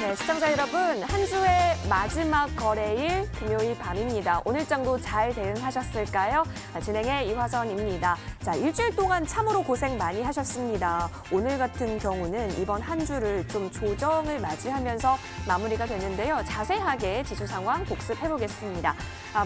네, 시청자 여러분, 한 주의 마지막 거래일 금요일 밤입니다. 오늘장도 잘 대응하셨을까요? 진행의 이화선입니다. 자, 일주일 동안 참으로 고생 많이 하셨습니다. 오늘 같은 경우는 이번 한 주를 좀 조정을 맞이하면서 마무리가 됐는데요. 자세하게 지수 상황 복습해보겠습니다.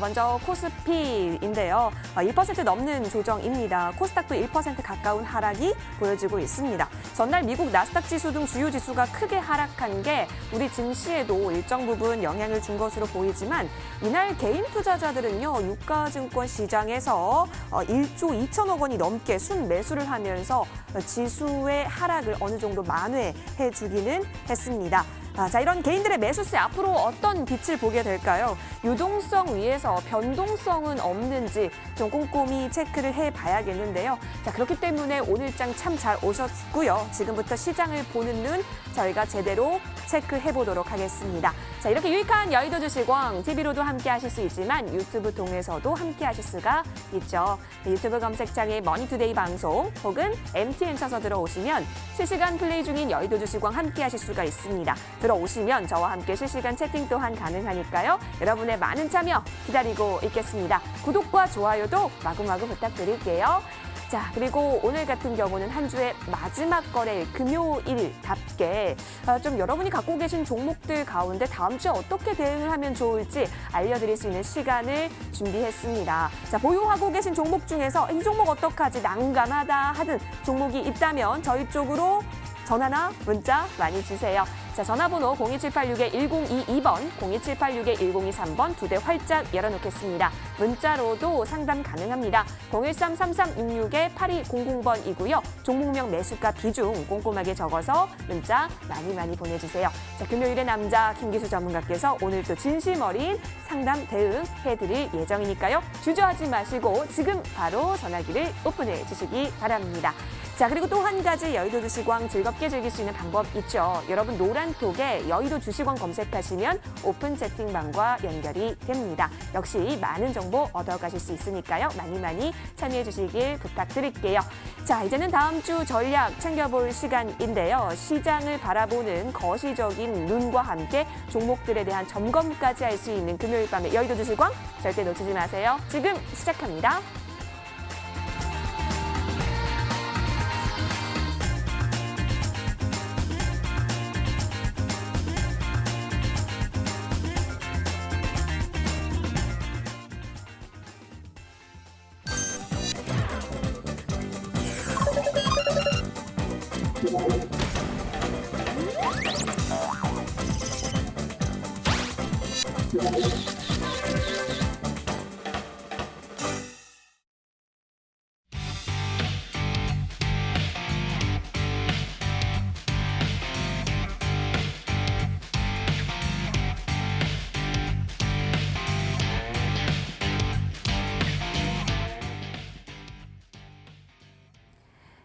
먼저 코스피인데요. 1% 넘는 조정입니다. 코스닥도 1% 가까운 하락이 보여지고 있습니다. 전날 미국 나스닥 지수 등 주요 지수가 크게 하락한 게 우리 증시에도 일정 부분 영향을 준 것으로 보이지만 이날 개인 투자자들은요. 유가증권 시장에서 1조 2천억 원이 넘게 순매수를 하면서 지수의 하락을 어느 정도 만회해주기는 했습니다. 자, 이런 개인들의 매수세 앞으로 어떤 빛을 보게 될까요? 유동성 위에서 변동성은 없는지 좀 꼼꼼히 체크를 해봐야겠는데요. 자, 그렇기 때문에 오늘장 참 잘 오셨고요. 지금부터 시장을 보는 눈 저희가 제대로 체크해보도록 하겠습니다. 자, 이렇게 유익한 여의도 주식왕 TV로도 함께 하실 수 있지만 유튜브 통해서도 함께 하실 수가 있죠. 유튜브 검색창에 머니투데이 방송 혹은 MTN 쳐서 들어오시면 실시간 플레이 중인 여의도 주식왕 함께 하실 수가 있습니다. 들어오시면 저와 함께 실시간 채팅 또한 가능하니까요. 여러분의 많은 참여 기다리고 있겠습니다. 구독과 좋아요도 마구마구 부탁드릴게요. 자, 그리고 오늘 같은 경우는 한 주의 마지막 거래일 금요일답게 좀 여러분이 갖고 계신 종목들 가운데 다음 주에 어떻게 대응을 하면 좋을지 알려드릴 수 있는 시간을 준비했습니다. 자, 보유하고 계신 종목 중에서 이 종목 어떡하지 난감하다 하는 종목이 있다면 저희 쪽으로 전화나 문자 많이 주세요. 자, 전화번호 02786-1022번, 02786-1023번 두 대 활짝 열어놓겠습니다. 문자로도 상담 가능합니다. 013-3366-8200번이고요. 종목명 매수가 비중 꼼꼼하게 적어서 문자 많이 보내주세요. 자, 금요일의 남자 김기수 전문가께서 오늘 또 진심 어린 상담 대응해드릴 예정이니까요. 주저하지 마시고 지금 바로 전화기를 오픈해 주시기 바랍니다. 자, 그리고 또 한 가지 여의도 주식왕 즐겁게 즐길 수 있는 방법 있죠. 여러분 노란톡에 여의도 주식왕 검색하시면 오픈 채팅방과 연결이 됩니다. 역시 많은 정보 얻어가실 수 있으니까요. 많이 참여해 주시길 부탁드릴게요. 자, 이제는 다음 주 전략 챙겨볼 시간인데요. 시장을 바라보는 거시적인 눈과 함께 종목들에 대한 점검까지 할 수 있는 금요일 밤의 여의도 주식왕 절대 놓치지 마세요. 지금 시작합니다.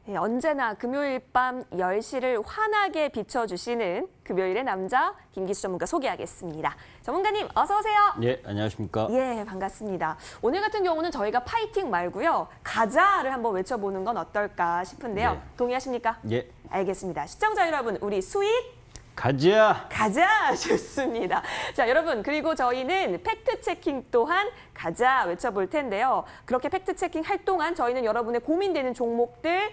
네, 언제나 금요일 밤 10시를 환하게 비춰주시는 금요일의 남자 김기수 전문가 소개하겠습니다. 전문가님 어서 오세요. 예, 안녕하십니까. 예, 반갑습니다. 오늘 같은 경우는 저희가 파이팅 말고요. 가자를 한번 외쳐보는 건 어떨까 싶은데요. 네. 동의하십니까? 예. 알겠습니다. 시청자 여러분, 우리 수익 가자! 가자! 좋습니다. 자, 여러분, 그리고 저희는 팩트체킹 또한 가자 외쳐볼 텐데요. 그렇게 팩트체킹 할 동안 저희는 여러분의 고민되는 종목들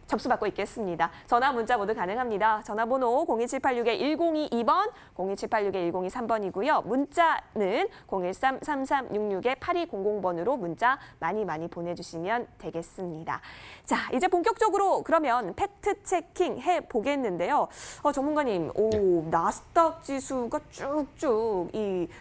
접수받고 있겠습니다. 전화, 문자 모두 가능합니다. 전화번호 02786-1022번, 02786-1023번이고요. 문자는 013-3366-8200번으로 문자 많이 보내주시면 되겠습니다. 자, 이제 본격적으로 그러면 팩트체킹 해보겠는데요. 전문가님, 나스닥 지수가 쭉쭉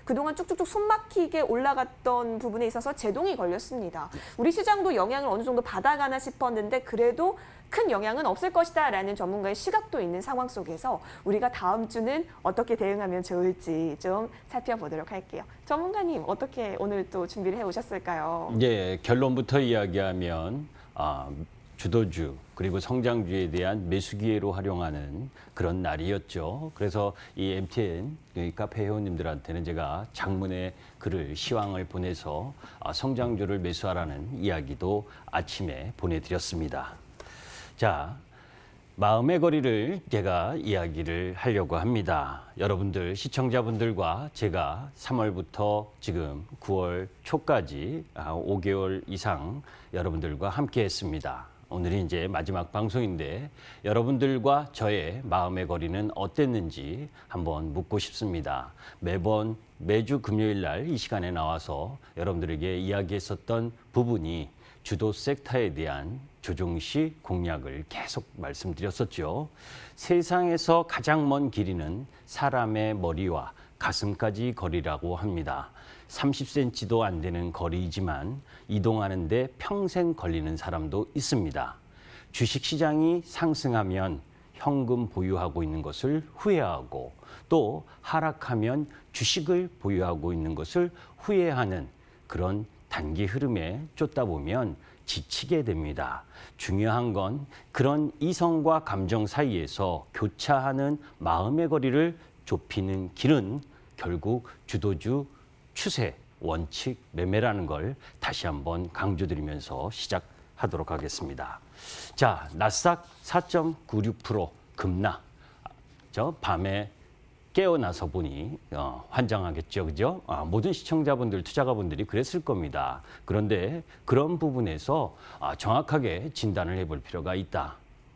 그동안 쭉쭉쭉 숨막히게 올라갔던 부분에 있어서 제동이 걸렸습니다. 우리 시장도 영향을 어느 정도 받아가나 싶었는데 그래도 큰 영향은 없을 것이다라는 전문가의 시각도 있는 상황 속에서 우리가 다음 주는 어떻게 대응하면 좋을지 좀 살펴보도록 할게요. 전문가님 어떻게 오늘 또 준비를 해오셨을까요? 예, 결론부터 이야기하면 주도주 그리고 성장주에 대한 매수 기회로 활용하는 그런 날이었죠. 그래서 이 MTN 카페 회원님들한테는 제가 장문의 글을 시황을 보내서 성장주를 매수하라는 이야기도 아침에 보내드렸습니다. 자, 마음의 거리를 제가 이야기를 하려고 합니다. 여러분들 시청자분들과 제가 3월부터 지금 9월 초까지 5개월 이상 여러분들과 함께 했습니다. 오늘이 이제 마지막 방송인데 여러분들과 저의 마음의 거리는 어땠는지 한번 묻고 싶습니다. 매주 금요일 날 이 시간에 나와서 여러분들에게 이야기했었던 부분이 주도 섹터에 대한 조정시 공약을 계속 말씀드렸었죠. 세상에서 가장 먼 길이는 사람의 머리와 가슴까지 거리라고 합니다. 30cm도 안 되는 거리이지만 이동하는데 평생 걸리는 사람도 있습니다. 주식시장이 상승하면 현금 보유하고 있는 것을 후회하고 또 하락하면 주식을 보유하고 있는 것을 후회하는 그런 단기 흐름에 쫓다 보면 지치게 됩니다. 중요한 건 그런 이성과 감정 사이에서 교차하는 마음의 거리를 좁히는 길은 결국 주도주 추세, 원칙, 매매라는 걸 다시 한번 강조드리면서 시작하도록 하겠습니다. 자, 나스닥 4.96% 급락. 저 밤에 깨어나서 보니 환장하겠죠, 그죠? 모든 시청자분들, 투자가분들이 그랬을 겁니다. 그런데 그런 부분에서 정확하게 진단을 해볼 필요가 있다.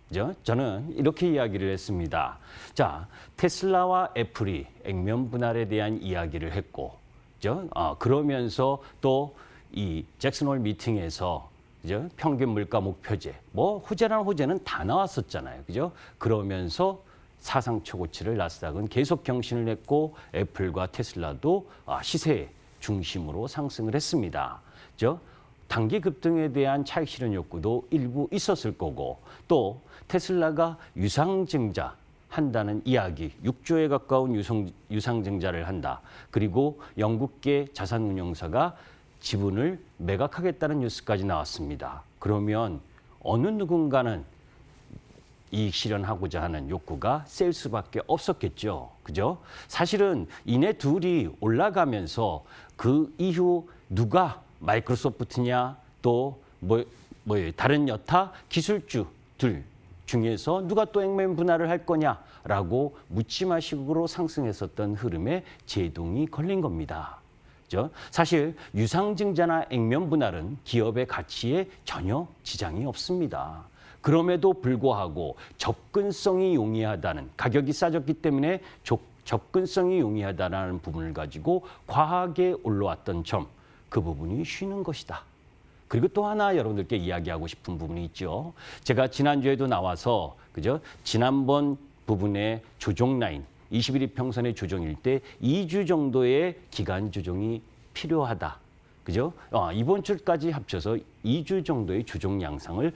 그죠? 저는 이렇게 이야기를 했습니다. 자, 테슬라와 애플이 액면 분할에 대한 이야기를 했고, 그죠? 그러면서 또 이 잭슨홀 미팅에서 그죠? 평균 물가 목표제, 뭐 호재란 호재는 다 나왔었잖아요, 그죠? 그러면서 사상 최고치를 나스닥은 계속 경신을 했고 애플과 테슬라도 시세 중심으로 상승을 했습니다. 단기 급등에 대한 차익 실현 욕구도 일부 있었을 거고 또 테슬라가 유상증자 한다는 이야기, 6조에 가까운 유상증자를 한다. 그리고 영국계 자산운용사가 지분을 매각하겠다는 뉴스까지 나왔습니다. 그러면 어느 누군가는 이익 실현하고자 하는 욕구가 셀 수밖에 없었겠죠. 그죠? 사실은 이네 둘이 올라가면서 그 이후 누가 마이크로소프트냐 또 다른 여타 기술주들 중에서 누가 또 액면 분할을 할 거냐라고 묻지마식으로 상승했었던 흐름에 제동이 걸린 겁니다. 그죠? 사실 유상증자나 액면 분할은 기업의 가치에 전혀 지장이 없습니다. 그럼에도 불구하고 접근성이 용이하다는, 가격이 싸졌기 때문에 접근성이 용이하다는 부분을 가지고 과하게 올라왔던 점, 그 부분이 쉬는 것이다. 그리고 또 하나 여러분들께 이야기하고 싶은 부분이 있죠. 제가 지난주에도 나와서 그죠? 지난번 부분의 조정 라인, 21일 평선의 조정일 때 2주 정도의 기간 조정이 필요하다. 그죠? 이번 주까지 합쳐서 2주 정도의 조정 양상을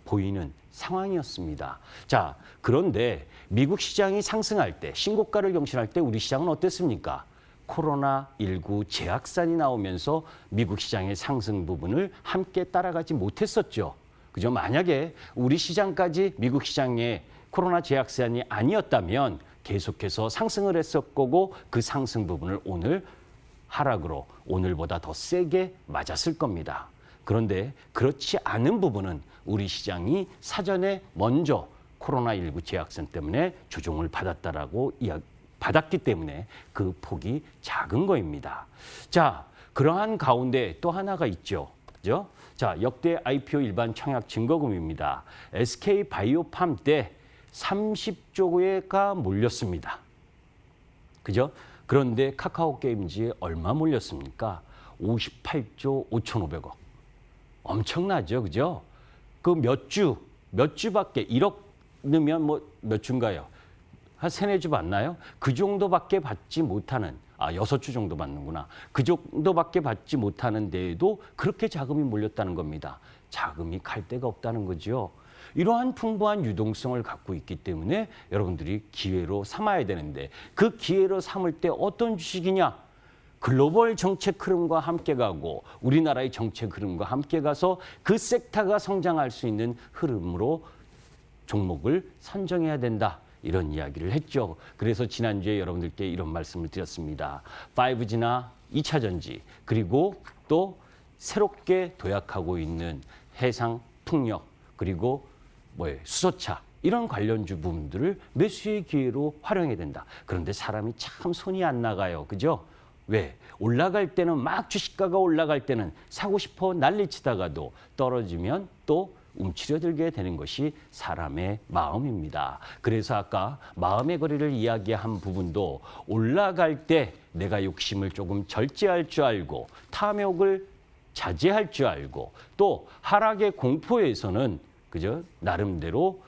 보이는 상황이었습니다. 자, 그런데 미국 시장이 상승할 때, 신고가를 경신할 때 우리 시장은 어땠습니까? 코로나19 재확산이 나오면서 미국 시장의 상승 부분을 함께 따라가지 못했었죠. 그죠? 만약에 우리 시장까지 미국 시장의 코로나 재확산이 아니었다면 계속해서 상승을 했을 거고 그 상승 부분을 오늘 하락으로 오늘보다 더 세게 맞았을 겁니다. 그런데 그렇지 않은 부분은 우리 시장이 사전에 먼저 코로나19 재확산 때문에 조정을 받았기 때문에 그 폭이 작은 거입니다. 자, 그러한 가운데 또 하나가 있죠. 그죠? 자, 역대 IPO 일반 청약 증거금입니다. SK 바이오팜 때 30조가 몰렸습니다. 그죠? 그런데 카카오 게임즈에 얼마 몰렸습니까? 58조 5,500억. 엄청나죠, 그죠? 그 몇 주밖에 1억 넣으면 뭐 몇 주인가요? 한 3-4주 받나요? 그 정도밖에 받지 못하는, 6주 정도 받는구나. 그 정도밖에 받지 못하는 데에도 그렇게 자금이 몰렸다는 겁니다. 자금이 갈 데가 없다는 거죠. 이러한 풍부한 유동성을 갖고 있기 때문에 여러분들이 기회로 삼아야 되는데 그 기회로 삼을 때 어떤 주식이냐? 글로벌 정책 흐름과 함께 가고 우리나라의 정책 흐름과 함께 가서 그 섹터가 성장할 수 있는 흐름으로 종목을 선정해야 된다. 이런 이야기를 했죠. 그래서 지난주에 여러분들께 이런 말씀을 드렸습니다. 5G나 2차 전지 그리고 또 새롭게 도약하고 있는 해상 풍력 그리고 수소차 이런 관련주 부분들을 매수의 기회로 활용해야 된다. 그런데 사람이 참 손이 안 나가요. 그죠? 왜? 올라갈 때는 막 주식가가 올라갈 때는 사고 싶어 난리치다가도 떨어지면 또 움츠려들게 되는 것이 사람의 마음입니다. 그래서 아까 마음의 거리를 이야기한 부분도 올라갈 때 내가 욕심을 조금 절제할 줄 알고 탐욕을 자제할 줄 알고 또 하락의 공포에서는 그죠? 나름대로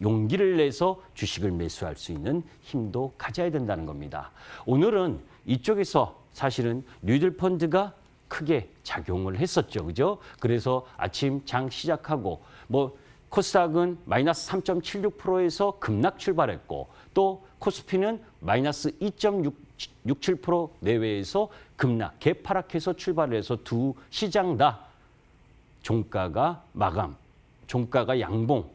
용기를 내서 주식을 매수할 수 있는 힘도 가져야 된다는 겁니다. 오늘은 이쪽에서 사실은 뉴딜 펀드가 크게 작용을 했었죠. 그죠? 그래서 아침 장 시작하고 코스닥은 마이너스 3.76%에서 급락 출발했고 또 코스피는 마이너스 2.67% 내외에서 급락, 개파락해서 출발해서 두 시장 다 종가가 마감, 종가가 양봉,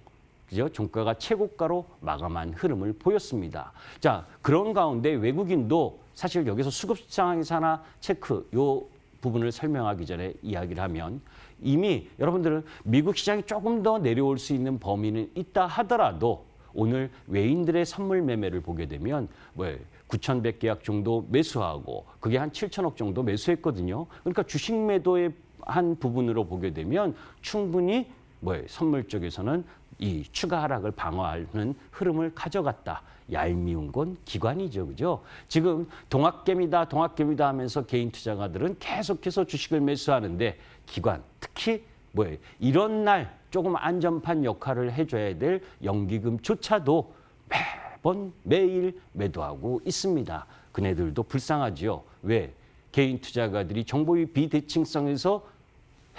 그죠? 종가가 최고가로 마감한 흐름을 보였습니다. 자, 그런 가운데 외국인도 사실 여기서 수급 상황에서 하나 체크, 요 부분을 설명하기 전에 이야기를 하면 이미 여러분들은 미국 시장이 조금 더 내려올 수 있는 범위는 있다 하더라도 오늘 외인들의 선물 매매를 보게 되면 9,100 계약 정도 매수하고 그게 한 7천억 정도 매수했거든요. 그러니까 주식 매도의 한 부분으로 보게 되면 충분히 선물 쪽에서는 이 추가 하락을 방어하는 흐름을 가져갔다. 얄미운 건 기관이죠. 그죠? 지금 동학개미다 하면서 개인 투자가들은 계속해서 주식을 매수하는데 기관, 특히 이런 날 조금 안전판 역할을 해줘야 될 연기금조차도 매번 매일 매도하고 있습니다. 그네들도 불쌍하지요. 왜? 개인 투자가들이 정보의 비대칭성에서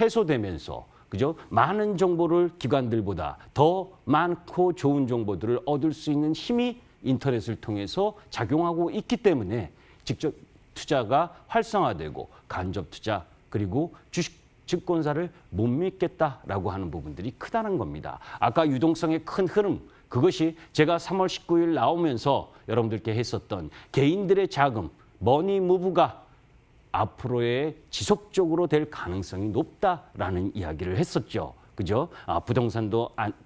해소되면서 그죠? 많은 정보를 기관들보다 더 많고 좋은 정보들을 얻을 수 있는 힘이 인터넷을 통해서 작용하고 있기 때문에 직접 투자가 활성화되고 간접 투자 그리고 주식 증권사를 못 믿겠다라고 하는 부분들이 크다는 겁니다. 아까 유동성의 큰 흐름 그것이 제가 3월 19일 나오면서 여러분들께 했었던 개인들의 자금 머니 무브가 앞으로의 지속적으로 될 가능성이 높다라는 이야기를 했었죠. 그죠?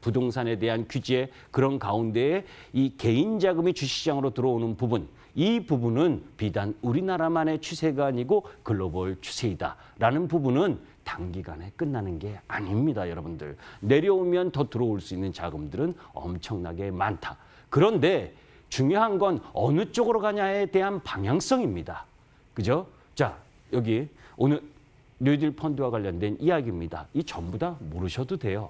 부동산에 대한 규제 그런 가운데에 이 개인 자금이 주식시장으로 들어오는 부분 이 부분은 비단 우리나라만의 추세가 아니고 글로벌 추세이다라는 부분은 단기간에 끝나는 게 아닙니다. 여러분들. 내려오면 더 들어올 수 있는 자금들은 엄청나게 많다. 그런데 중요한 건 어느 쪽으로 가냐에 대한 방향성입니다. 그죠? 자, 여기 오늘 뉴딜 펀드와 관련된 이야기입니다. 이 전부 다 모르셔도 돼요.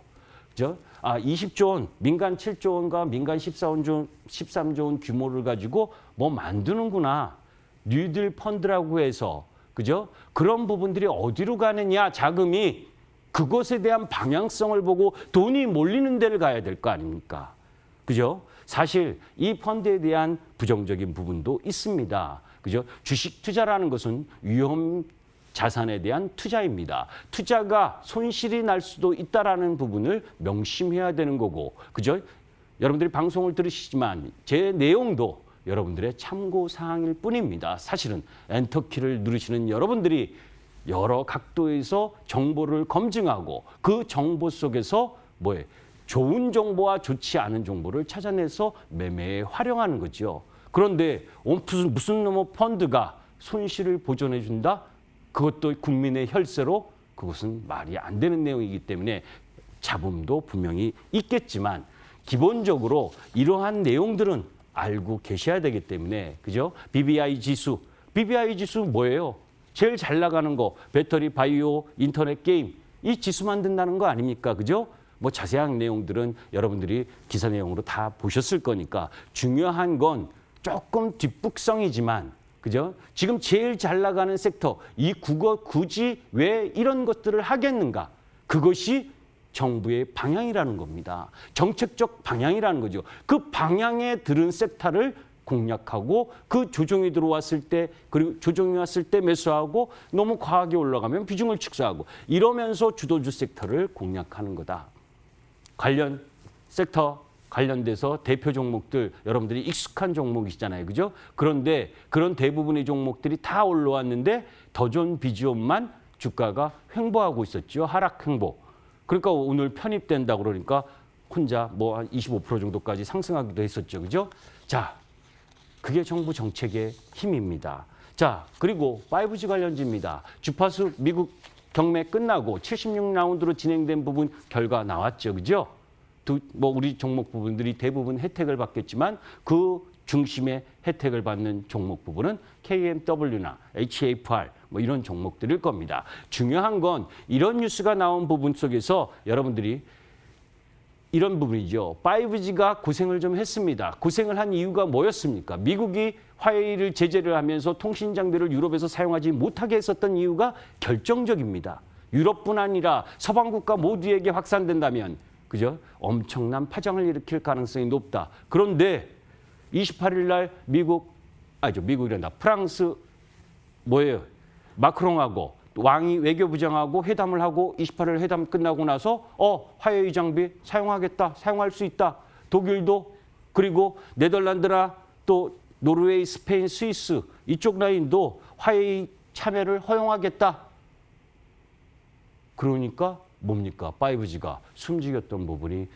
그죠? 20조 원, 민간 7조 원과 민간 13조 원 규모를 가지고 만드는구나. 뉴딜 펀드라고 해서 그죠? 그런 부분들이 어디로 가느냐, 자금이 그것에 대한 방향성을 보고 돈이 몰리는 데를 가야 될 거 아닙니까? 그죠? 사실 이 펀드에 대한 부정적인 부분도 있습니다. 그죠? 주식 투자라는 것은 위험 자산에 대한 투자입니다. 투자가 손실이 날 수도 있다라는 부분을 명심해야 되는 거고, 그죠? 여러분들이 방송을 들으시지만 제 내용도 여러분들의 참고 사항일 뿐입니다. 사실은 엔터키를 누르시는 여러분들이 여러 각도에서 정보를 검증하고 그 정보 속에서 좋은 정보와 좋지 않은 정보를 찾아내서 매매에 활용하는 거죠. 그런데 무슨 펀드가 손실을 보전해 준다? 그것도 국민의 혈세로 그것은 말이 안 되는 내용이기 때문에 잡음도 분명히 있겠지만 기본적으로 이러한 내용들은 알고 계셔야 되기 때문에 그죠? BBI 지수 뭐예요? 제일 잘 나가는 거 배터리, 바이오, 인터넷 게임 이 지수 만든다는 거 아닙니까? 그죠? 자세한 내용들은 여러분들이 기사 내용으로 다 보셨을 거니까 중요한 건 조금 뒷북성이지만 그죠? 지금 제일 잘 나가는 섹터 이 굳이 왜 이런 것들을 하겠는가? 그것이 정부의 방향이라는 겁니다. 정책적 방향이라는 거죠. 그 방향에 들은 섹터를 공략하고 그 조정이 들어왔을 때 그리고 조정이 왔을 때 매수하고 너무 과하게 올라가면 비중을 축소하고 이러면서 주도주 섹터를 공략하는 거다. 관련 섹터 관련돼서 대표 종목들 여러분들이 익숙한 종목이시잖아요. 그죠? 그런데 그런 대부분의 종목들이 다 올라왔는데 더존 비지온만 주가가 횡보하고 있었죠. 하락 횡보. 그러니까 오늘 편입된다고 그러니까 혼자 뭐 한 25% 정도까지 상승하기도 했었죠. 그죠? 자, 그게 정부 정책의 힘입니다. 자, 그리고 5G 관련주입니다. 주파수 미국 경매 끝나고 76라운드로 진행된 부분 결과 나왔죠. 그죠? 뭐 우리 종목 부분들이 대부분 혜택을 받겠지만 그 중심의 혜택을 받는 종목 부분은 KMW나 HAFR 뭐 이런 종목들일 겁니다. 중요한 건 이런 뉴스가 나온 부분 속에서 여러분들이 이런 부분이죠. 5G가 고생을 좀 했습니다. 고생을 한 이유가 뭐였습니까? 미국이 화웨이를 제재를 하면서 통신 장비를 유럽에서 사용하지 못하게 했었던 이유가 결정적입니다. 유럽뿐 아니라 서방 국가 모두에게 확산된다면 그죠? 엄청난 파장을 일으킬 가능성이 높다. 그런데 28일 날 미국이란다. 프랑스 뭐예요? 마크롱하고 왕이 외교부장하고 회담을 하고 28일 회담 끝나고 나서 화웨이 장비 사용할 수 있다. 독일도 그리고 네덜란드나 또 노르웨이, 스페인, 스위스 이쪽 라인도 화웨이 참여를 허용하겠다. 그러니까 뭡니까? 5G가 숨죽였던 부분이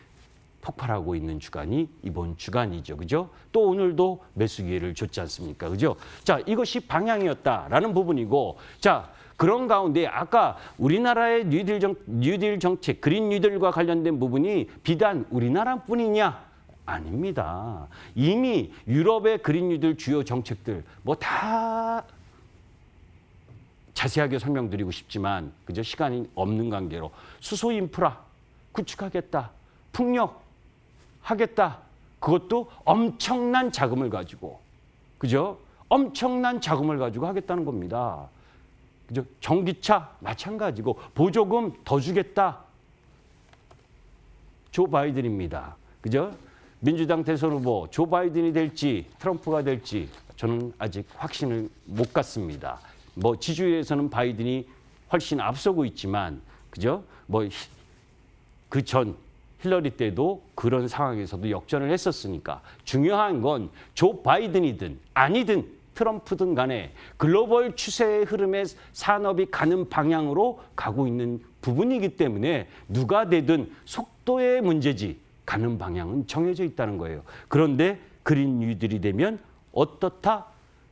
폭발하고 있는 주간이 이번 주간이죠. 그죠? 또 오늘도 매수 기회를 줬지 않습니까? 그죠? 자, 이것이 방향이었다라는 부분이고 자, 그런 가운데 아까 우리나라의 뉴딜 정책, 그린 뉴딜과 관련된 부분이 비단 우리나라뿐이냐? 아닙니다. 이미 유럽의 그린 뉴딜 주요 정책들 뭐 다 자세하게 설명드리고 싶지만 그저 시간이 없는 관계로 수소 인프라 구축하겠다. 풍력 하겠다. 그것도 엄청난 자금을 가지고 그죠? 엄청난 자금을 가지고 하겠다는 겁니다. 그죠? 전기차 마찬가지고 보조금 더 주겠다. 조 바이든입니다. 그죠? 민주당 대선 후보 조 바이든이 될지 트럼프가 될지 저는 아직 확신을 못 갖습니다. 뭐 지지율에서는 바이든이 훨씬 앞서고 있지만 그죠? 뭐 그 전 힐러리 때도 그런 상황에서도 역전을 했었으니까 중요한 건 조 바이든이든 아니든 트럼프든 간에 글로벌 추세의 흐름에 산업이 가는 방향으로 가고 있는 부분이기 때문에 누가 되든 속도의 문제지 가는 방향은 정해져 있다는 거예요. 그런데 그린 뉴딜이 되면 어떻다?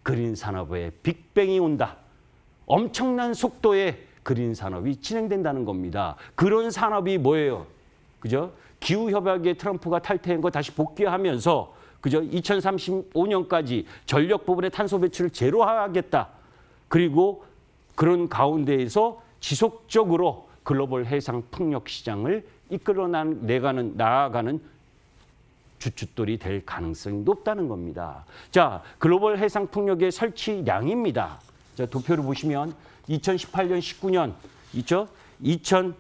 그린 산업의 빅뱅이 온다. 엄청난 속도의 그린 산업이 진행된다는 겁니다. 그런 산업이 뭐예요? 그죠? 기후협약에 트럼프가 탈퇴한 거 다시 복귀하면서 그죠? 2035년까지 전력 부분의 탄소 배출을 제로하겠다. 그리고 그런 가운데에서 지속적으로 글로벌 해상 풍력 시장을 이끌어 나아가는 주춧돌이 될 가능성이 높다는 겁니다. 자, 글로벌 해상 풍력의 설치량입니다. 자, 도표를 보시면 2018년, 19년 있죠? 2000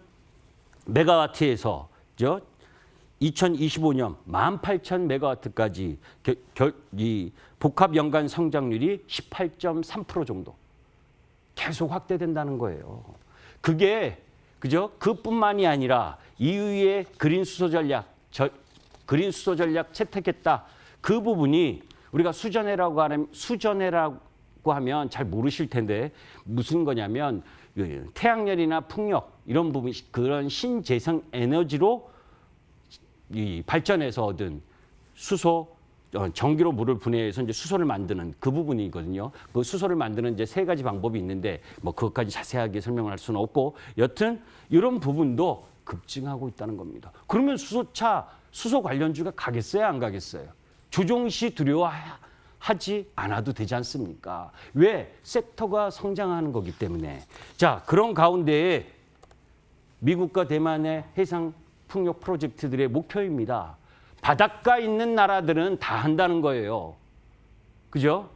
메가와트에서 2025년 18,000메가와트까지 이 복합 연간 성장률이 18.3% 정도 계속 확대된다는 거예요. 그게 그죠? 그뿐만이 아니라 EU의 그린 수소 전략 채택했다. 그 부분이 우리가 수전해라고 하면 잘 모르실 텐데 무슨 거냐면 태양열이나 풍력 이런 부분 그런 신재생 에너지로 이 발전해서 얻은 수소 전기로 물을 분해해서 이제 수소를 만드는 그 부분이거든요. 그 수소를 만드는 이제 세 가지 방법이 있는데 뭐 그것까지 자세하게 설명을 할 수는 없고 여튼 이런 부분도 급증하고 있다는 겁니다. 그러면 수소 관련주가 가겠어요, 안 가겠어요? 조종시 두려워하지 않아도 되지 않습니까? 왜? 섹터가 성장하는 거기 때문에. 자, 그런 가운데에 미국과 대만의 해상 풍력 프로젝트들의 목표입니다. 바닷가 있는 나라들은 다 한다는 거예요. 그죠?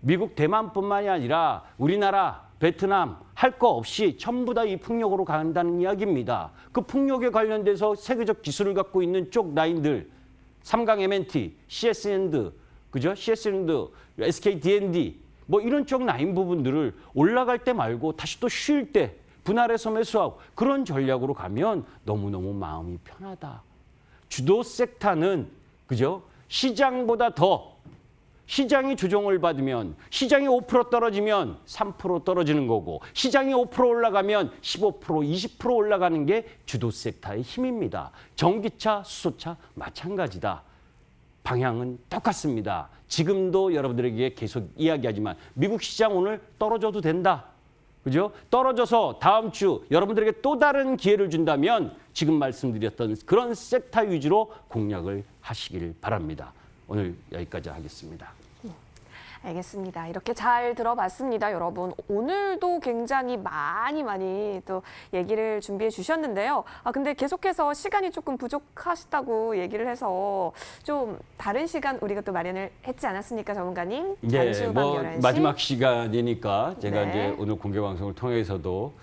미국, 대만뿐만이 아니라 우리나라, 베트남 할 거 없이 전부 다 이 풍력으로 간다는 이야기입니다. 그 풍력에 관련돼서 세계적 기술을 갖고 있는 쪽 라인들, 삼강 M&T, CS&D, 그죠? CS&D, SK D&D 뭐 이런 쪽 라인 부분들을 올라갈 때 말고 다시 또 쉴 때 분할해서 매수하고 그런 전략으로 가면 너무너무 마음이 편하다. 주도 섹터는 그죠? 시장보다 더 시장이 조정을 받으면 시장이 5% 떨어지면 3% 떨어지는 거고 시장이 5% 올라가면 15%, 20% 올라가는 게 주도 섹터의 힘입니다. 전기차, 수소차 마찬가지다. 방향은 똑같습니다. 지금도 여러분들에게 계속 이야기하지만 미국 시장 오늘 떨어져도 된다. 그죠? 떨어져서 다음 주 여러분들에게 또 다른 기회를 준다면 지금 말씀드렸던 그런 섹터 위주로 공략을 하시길 바랍니다. 오늘 여기까지 하겠습니다. 알겠습니다. 이렇게 잘 들어봤습니다, 여러분. 오늘도 굉장히 많이 또 얘기를 준비해 주셨는데요. 근데 계속해서 시간이 조금 부족하시다고 얘기를 해서 좀 다른 시간 우리가 또 마련을 했지 않았습니까, 전문가님? 잠시 후 밤 11시. 마지막 시간이니까 제가 네. 이제 오늘 공개 방송을 통해서도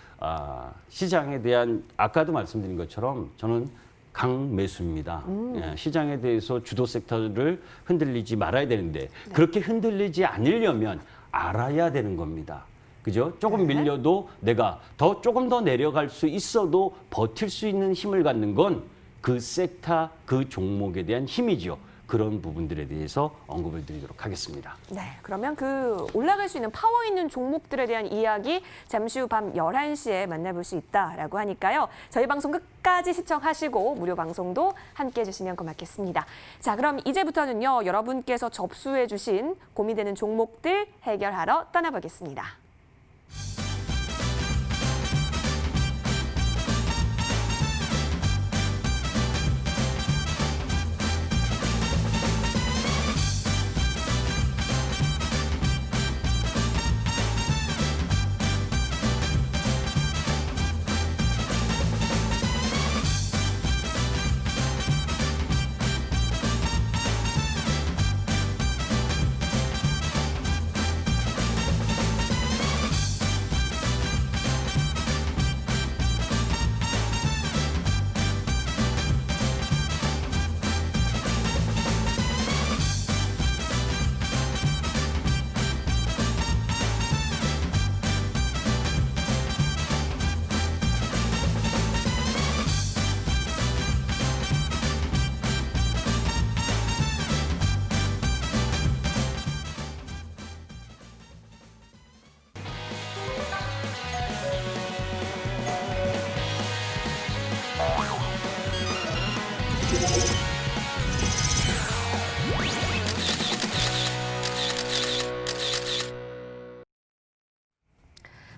시장에 대한 아까도 말씀드린 것처럼 저는 강매수입니다. 예, 시장에 대해서 주도 섹터를 흔들리지 말아야 되는데 그렇게 흔들리지 않으려면 알아야 되는 겁니다. 그죠? 조금 밀려도 내가 조금 더 내려갈 수 있어도 버틸 수 있는 힘을 갖는 건 그 섹터, 그 종목에 대한 힘이죠. 그런 부분들에 대해서 언급을 드리도록 하겠습니다. 네, 그러면 그 올라갈 수 있는 파워 있는 종목들에 대한 이야기 잠시 후 밤 11시에 만나볼 수 있다라고 하니까요. 저희 방송 끝까지 시청하시고 무료 방송도 함께 해주시면 고맙겠습니다. 자, 그럼 이제부터는요. 여러분께서 접수해 주신 고민되는 종목들 해결하러 떠나보겠습니다.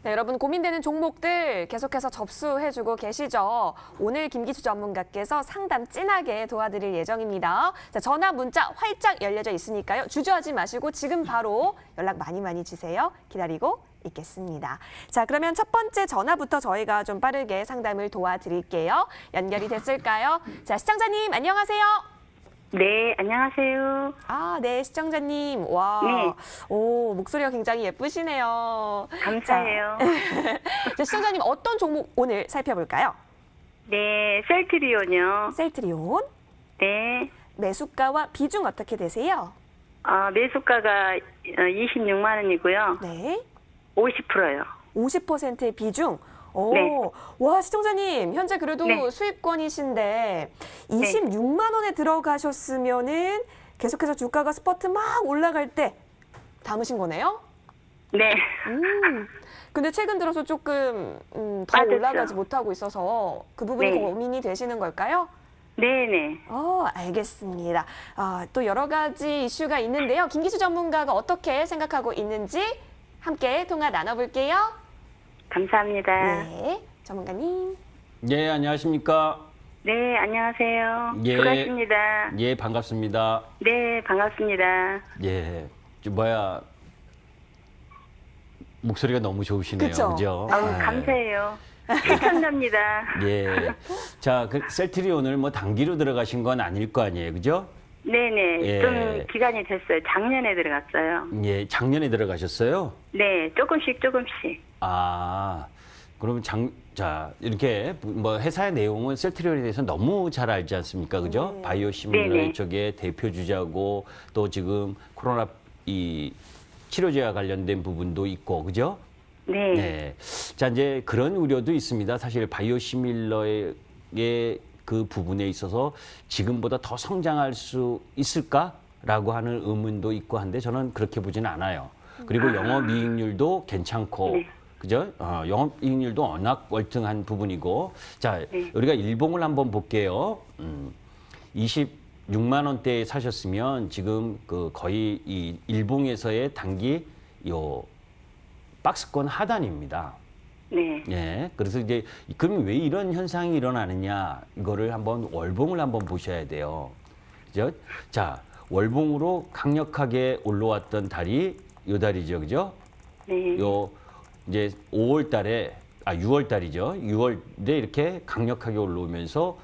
네, 여러분 고민되는 종목들 계속해서 접수해주고 계시죠? 오늘 김기수 전문가께서 상담 진하게 도와드릴 예정입니다. 자, 전화, 문자 활짝 열려져 있으니까요. 주저하지 마시고 지금 바로 연락 많이 주세요. 기다리고 있겠습니다. 자, 그러면 첫 번째 전화부터 저희가 좀 빠르게 상담을 도와드릴게요. 연결이 됐을까요? 자, 시청자님 안녕하세요. 네, 안녕하세요. 네, 시청자님. 와, 네. 오, 목소리가 굉장히 예쁘시네요. 감사해요. 자, 시청자님 어떤 종목 오늘 살펴볼까요? 네, 셀트리온요. 셀트리온. 네, 매수가와 비중 어떻게 되세요? 매수가가 26만 원이고요. 네. 50%요. 50%의 비중. 오, 네. 와, 시청자님, 현재 그래도 네. 수익권이신데 26만 원에 들어가셨으면은 계속해서 주가가 스퍼트 막 올라갈 때 담으신 거네요? 네. 근데 최근 들어서 조금 더 빠졌죠. 올라가지 못하고 있어서 그 부분이 네. 고민이 되시는 걸까요? 네네. 알겠습니다. 또 여러 가지 이슈가 있는데요. 김기수 전문가가 어떻게 생각하고 있는지 함께 통화 나눠볼게요. 감사합니다. 네, 전문가님. 예, 안녕하십니까? 네, 안녕하세요. 예. 수고하십니다. 예, 반갑습니다. 네, 반갑습니다. 예, 목소리가 너무 좋으시네요. 그쵸? 그죠? 감사해요. 시청자입니다. 예. 자, 그 셀트리온을 단기로 들어가신 건 아닐 거 아니에요. 그죠? 네네. 예. 좀 기간이 됐어요. 작년에 들어갔어요. 예, 작년에 들어가셨어요? 네, 조금씩. 그러면 이렇게 회사의 내용은 셀트리온에 대해서 너무 잘 알지 않습니까? 그죠? 네. 바이오시밀러 네네. 쪽에 대표 주자고 또 지금 코로나 치료제와 관련된 부분도 있고, 그죠? 네. 네. 자, 이제 그런 우려도 있습니다. 사실 바이오시밀러의 그 부분에 있어서 지금보다 더 성장할 수 있을까? 라고 하는 의문도 있고 한데 저는 그렇게 보지는 않아요. 그리고 영업이익률도 괜찮고 네. 그죠? 영업이익률도 워낙 월등한 부분이고 자 네. 우리가 일봉을 한번 볼게요. 26만 원대에 사셨으면 지금 그 거의 이 일봉에서의 단기 요 박스권 하단입니다. 네. 예. 그래서 이제 그럼 왜 이런 현상이 일어나느냐 이거를 한번 월봉을 한번 보셔야 돼요. 그죠? 자, 월봉으로 강력하게 올라왔던 달이 요 달이죠. 그죠? 네. 요 이제 5월 달에 6월 달이죠. 6월에 이렇게 강력하게 올라오면서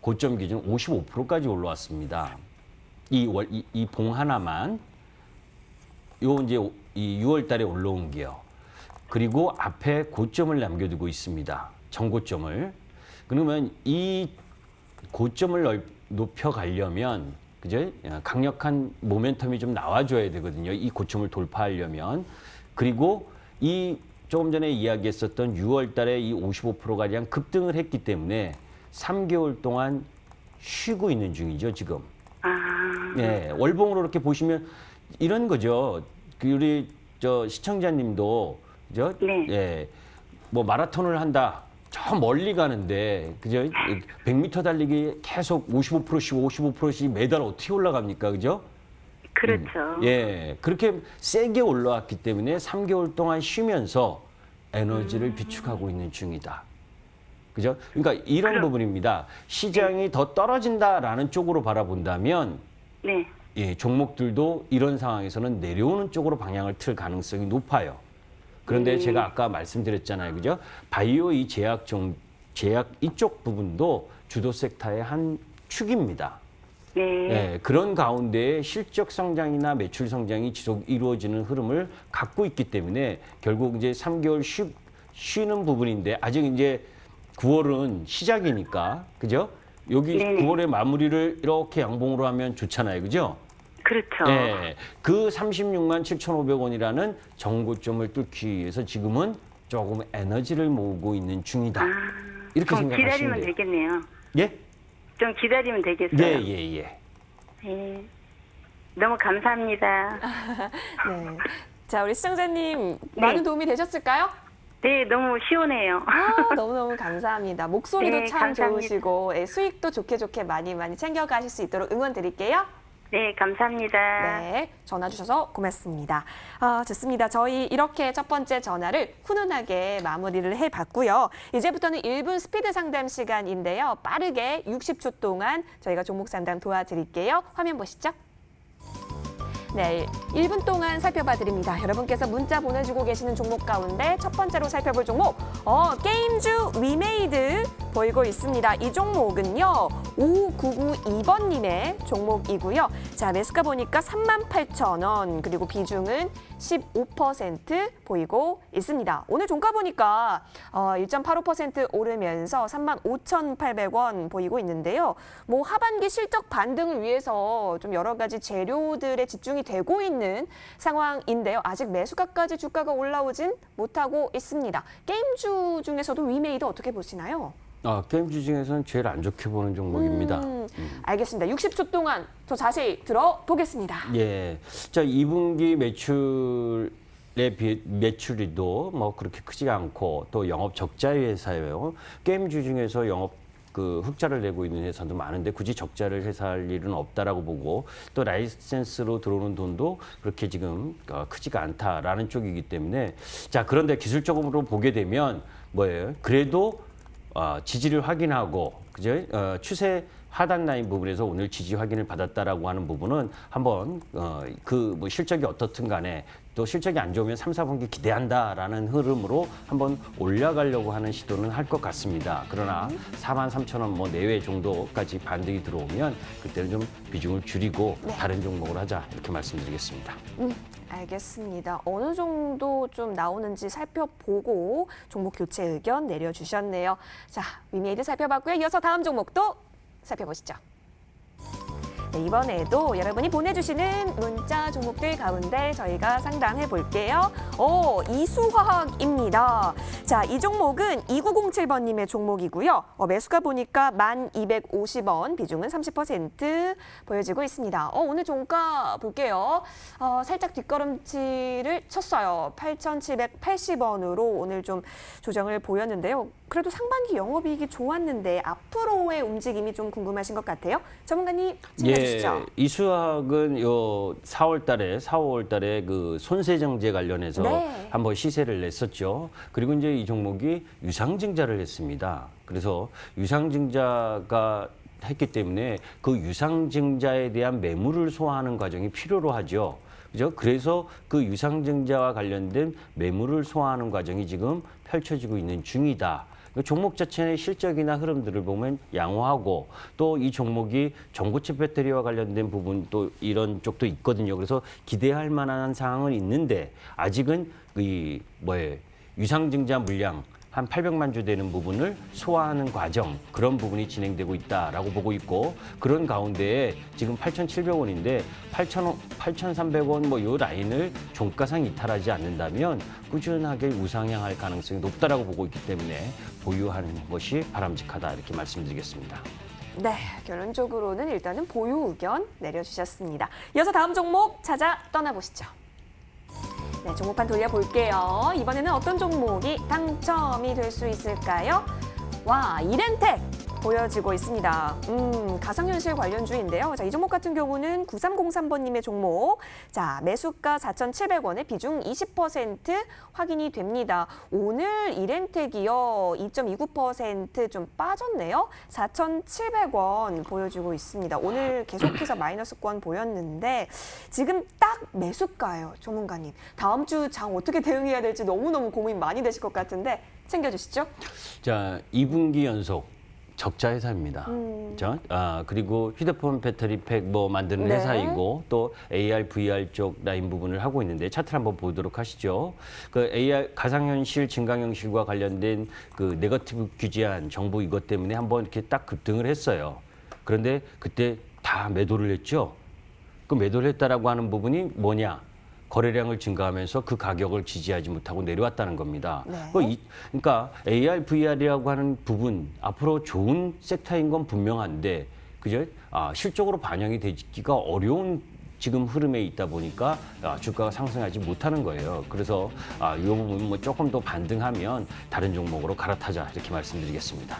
고점 기준 55%까지 올라왔습니다. 이 봉 하나만 요 이제 이 6월 달에 올라온 게요. 그리고 앞에 고점을 남겨두고 있습니다. 정고점을. 그러면 이 고점을 높여 가려면 그죠? 강력한 모멘텀이 좀 나와줘야 되거든요. 이 고점을 돌파하려면. 그리고 이 조금 전에 이야기했었던 6월 달에 이 55%가량 급등을 했기 때문에 3개월 동안 쉬고 있는 중이죠, 지금. 네, 월봉으로 이렇게 보시면 이런 거죠. 우리 시청자님도 그죠? 네. 예. 뭐 마라톤을 한다. 저 멀리 가는데 그죠? 100m 달리기 계속 55%씩 55%씩 매달 어떻게 올라갑니까? 그죠? 그렇죠. 예. 그렇게 세게 올라왔기 때문에 3개월 동안 쉬면서 에너지를 비축하고 있는 중이다. 그죠? 그러니까 이런 부분입니다. 시장이 더 떨어진다라는 쪽으로 바라본다면 네. 예, 종목들도 이런 상황에서는 내려오는 쪽으로 방향을 틀 가능성이 높아요. 그런데 제가 아까 말씀드렸잖아요. 그죠? 바이오 이 제약 이쪽 부분도 주도 섹터의 한 축입니다. 네. 예, 그런 가운데 실적 성장이나 매출 성장이 지속 이루어지는 흐름을 갖고 있기 때문에 결국 이제 3개월 쉬는 부분인데 아직 이제 9월은 시작이니까 그죠? 여기 네네. 9월의 마무리를 이렇게 양봉으로 하면 좋잖아요. 그죠? 그렇죠. 예, 그 36만 7,500원이라는 정고점을 뚫기 위해서 지금은 조금 에너지를 모으고 있는 중이다. 이렇게 그럼 생각하시면 기다리면 돼요. 되겠네요. 예? 좀 기다리면 되겠어요. 예, 예, 예. 예. 너무 감사합니다. 네. 자, 우리 시청자님 많은 도움이 되셨을까요? 네, 너무 시원해요. 너무너무 감사합니다. 목소리도 네, 참 감사합니다. 좋으시고 수익도 좋게 많이 챙겨가실 수 있도록 응원 드릴게요. 네, 감사합니다. 네, 전화 주셔서 고맙습니다. 좋습니다. 저희 이렇게 첫 번째 전화를 훈훈하게 마무리를 해봤고요. 이제부터는 1분 스피드 상담 시간인데요. 빠르게 60초 동안 저희가 종목 상담 도와드릴게요. 화면 보시죠. 네, 1분 동안 살펴봐 드립니다. 여러분께서 문자 보내주고 계시는 종목 가운데 첫 번째로 살펴볼 종목, 게임주 위메이드 보이고 있습니다. 이 종목은요, 5992번님의 종목이고요. 자, 매수가 보니까 38,000원, 그리고 비중은 15% 보이고 있습니다. 오늘 종가 보니까 1.85% 오르면서 35,800원 보이고 있는데요. 뭐 하반기 실적 반등을 위해서 좀 여러 가지 재료들에 집중이 되고 있는 상황인데요. 아직 매수가까지 주가가 올라오진 못하고 있습니다. 게임주 중에서도 위메이드 어떻게 보시나요? 게임주 중에서는 제일 안 좋게 보는 종목입니다. 알겠습니다. 60초 동안 더 자세히 들어보겠습니다. 예. 자, 2분기 매출이도 뭐 그렇게 크지가 않고 또 영업 적자의 회사예요. 게임주 중에서 영업 흑자를 내고 있는 회사도 많은데 굳이 적자를 회사할 일은 없다라고 보고 또 라이센스로 들어오는 돈도 그렇게 지금 크지가 않다라는 쪽이기 때문에 자, 그런데 기술적으로 보게 되면 뭐예요? 그래도 지지를 확인하고 그죠? 추세 하단 라인 부분에서 오늘 지지 확인을 받았다라고 하는 부분은 한번 뭐 실적이 어떻든 간에 또 실적이 안 좋으면 3, 4분기 기대한다라는 흐름으로 한번 올라가려고 하는 시도는 할 것 같습니다. 그러나 43,000원 뭐 내외 정도까지 반등이 들어오면 그때는 좀 비중을 줄이고 다른 종목을 하자 이렇게 말씀드리겠습니다. 알겠습니다. 어느 정도 좀 나오는지 살펴보고 종목 교체 의견 내려주셨네요. 자, 위메이드 살펴봤고요. 이어서 다음 종목도 살펴보시죠. 네, 이번에도 여러분이 보내주시는 문자 종목들 가운데 저희가 상담해 볼게요. 이수화학입니다. 자, 이 종목은 2907번님의 종목이고요. 매수가 보니까 1250원, 비중은 30% 보여지고 있습니다. 오늘 종가 볼게요. 살짝 뒷걸음질을 쳤어요. 8,780원으로 오늘 좀 조정을 보였는데요. 그래도 상반기 영업이익이 좋았는데 앞으로의 움직임이 좀 궁금하신 것 같아요. 전문가님 챙겨주시죠. 이 수학은 요 4월 달에 그 손세정제 관련해서 네. 한번 시세를 냈었죠. 그리고 이제 이 종목이 유상증자를 했습니다. 그래서 유상증자가 했기 때문에 그 유상증자에 대한 매물을 소화하는 과정이 필요로 하죠. 그죠? 그래서 그 유상증자와 관련된 매물을 소화하는 과정이 지금 펼쳐지고 있는 중이다. 종목 자체의 실적이나 흐름들을 보면 양호하고 또 이 종목이 전고체 배터리와 관련된 부분 또 이런 쪽도 있거든요. 그래서 기대할 만한 상황은 있는데 아직은 유상증자 물량 한 800만 주 되는 부분을 소화하는 과정 그런 부분이 진행되고 있다라고 보고 있고 그런 가운데에 지금 8,700원인데 8,300원 뭐 요 라인을 종가상 이탈하지 않는다면 꾸준하게 우상향할 가능성이 높다라고 보고 있기 때문에 보유하는 것이 바람직하다 이렇게 말씀드리겠습니다. 네, 결론적으로는 일단은 보유 의견 내려주셨습니다. 이어서 다음 종목 찾아 떠나보시죠. 네, 종목판 돌려볼게요. 이번에는 어떤 종목이 당첨이 될 수 있을까요? 와, 이렌텍 보여지고 있습니다. 가상현실 관련주인데요. 자, 이 종목 같은 경우는 9303번님의 종목. 자, 매수가 4,700원에 비중 20% 확인이 됩니다. 오늘 이렌텍이요. 2.29% 좀 빠졌네요. 4,700원 보여주고 있습니다. 오늘 계속해서 마이너스권 보였는데 지금 딱 매수가예요. 전문가님. 다음 주 장 어떻게 대응해야 될지 너무너무 고민 많이 되실 것 같은데 챙겨주시죠. 자, 2분기 연속 적자 회사입니다. 그리고 휴대폰 배터리 팩 만드는 네. 회사이고 또 AR, VR 쪽 라인 부분을 하고 있는데 차트를 한번 보도록 하시죠. 그 AR 가상현실, 증강현실과 관련된 그 네거티브 규제안 정부 이것 때문에 한번 이렇게 딱 급등을 했어요. 그런데 그때 다 매도를 했죠. 그 매도를 했다라고 하는 부분이 뭐냐? 거래량을 증가하면서 그 가격을 지지하지 못하고 내려왔다는 겁니다. 네. 그러니까 AR, VR이라고 하는 부분 앞으로 좋은 섹터인 건 분명한데 그죠? 실적으로 반영이 되기가 어려운 지금 흐름에 있다 보니까 주가가 상승하지 못하는 거예요. 그래서 이 부분 조금 더 반등하면 다른 종목으로 갈아타자 이렇게 말씀드리겠습니다.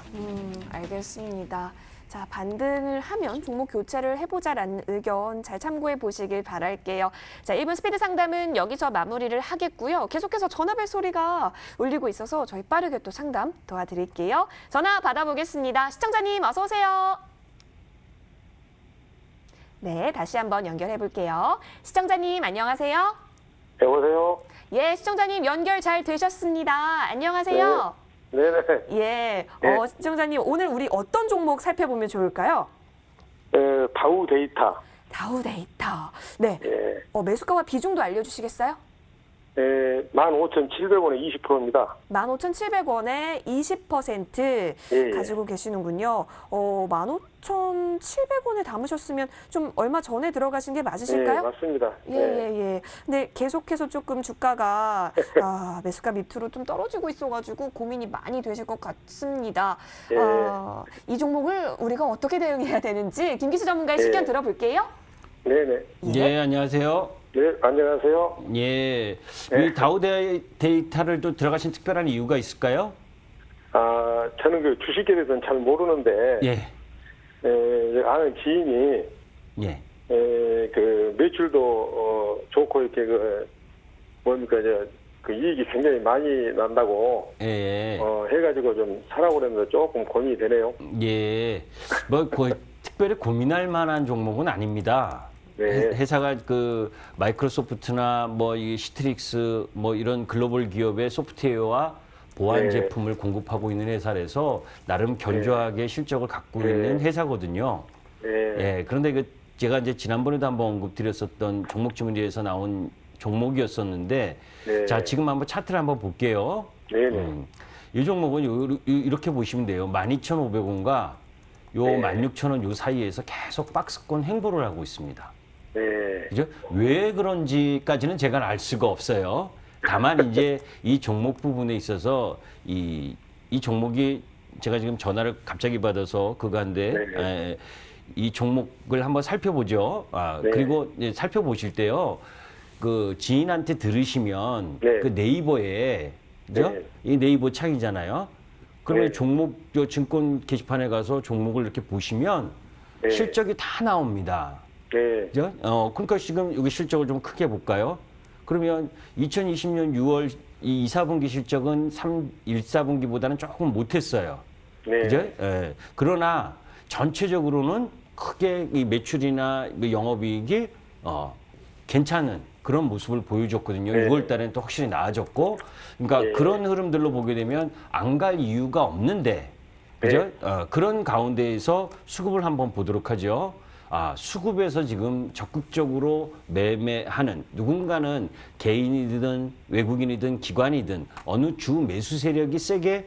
알겠습니다. 자, 반등을 하면 종목 교체를 해보자라는 의견 잘 참고해 보시길 바랄게요. 자, 1분 스피드 상담은 여기서 마무리를 하겠고요. 계속해서 전화벨 소리가 울리고 있어서 저희 빠르게 또 상담 도와드릴게요. 전화 받아보겠습니다. 시청자님 어서 오세요. 네, 다시 한번 연결해 볼게요. 시청자님 안녕하세요. 여보세요? 예, 시청자님 연결 잘 되셨습니다. 안녕하세요. 네네. 예, 네. 시청자님 오늘 우리 어떤 종목 살펴보면 좋을까요? 다우 데이터. 다우 데이터. 네. 예. 매수가와 비중도 알려주시겠어요? 15,700원에 20%입니다. 15,700원에 20% 예. 가지고 계시는군요. 15,700원에 담으셨으면 좀 얼마 전에 들어가신 게 맞으실까요? 맞습니다. 예. 근데 계속해서 조금 주가가 매수가 밑으로 좀 떨어지고 있어가지고 고민이 많이 되실 것 같습니다. 예. 이 종목을 우리가 어떻게 대응해야 되는지 김기수 전문가의 예. 식견 들어볼게요. 네네. 예, 안녕하세요. 네, 안녕하세요. 예, 네. 이 다우 데이터를 또 들어가신 특별한 이유가 있을까요? 저는 그 주식에 대해서는 잘 모르는데, 예, 아는 지인이, 예, 그 매출도 좋고 이렇게 그 이익이 굉장히 많이 난다고, 예. 해가지고 좀 사라고 그랬는데 조금 고민이 되네요. 예, 특별히 고민할 만한 종목은 아닙니다. 네. 회사가 그 마이크로소프트나 이 시트릭스 이런 글로벌 기업의 소프트웨어와 보안 네. 제품을 공급하고 있는 회사라서 나름 견조하게 실적을 갖고 있는 회사거든요. 네. 예, 그런데 제가 이제 지난번에도 한번 언급드렸었던 종목 주문지에서 나온 종목이었었는데, 네. 자, 지금 한번 차트를 한번 볼게요. 네네. 이 종목은 이렇게 보시면 돼요. 12,500원과 요 네. 16,000원 요 사이에서 계속 박스권 행보를 하고 있습니다. 네. 그죠? 왜 그런지까지는 제가 알 수가 없어요. 다만 이제 이 종목 부분에 있어서 이 종목이 제가 지금 전화를 갑자기 받아서 그간데 네. 이 종목을 한번 살펴보죠. 네. 그리고 이제 살펴보실 때요. 그 지인한테 들으시면 네. 그 네이버에 그죠? 네. 이 네이버 창이잖아요. 그러면 네. 종목 저 증권 게시판에 가서 종목을 이렇게 보시면 네. 실적이 다 나옵니다. 네. 그죠? 그러니까 지금 여기 실적을 좀 크게 볼까요? 그러면 2020년 6월 이 2, 4분기 실적은 1, 4분기보다는 조금 못했어요. 네. 그죠? 예. 그러나 전체적으로는 크게 이 매출이나 그 영업이익이 괜찮은 그런 모습을 보여줬거든요. 네. 6월 달에는 또 확실히 나아졌고, 그러니까 네. 그런 흐름들로 보게 되면 안 갈 이유가 없는데, 그죠? 그런 가운데에서 수급을 한번 보도록 하죠. 수급에서 지금 적극적으로 매매하는 누군가는 개인이든 외국인이든 기관이든 어느 주 매수 세력이 세게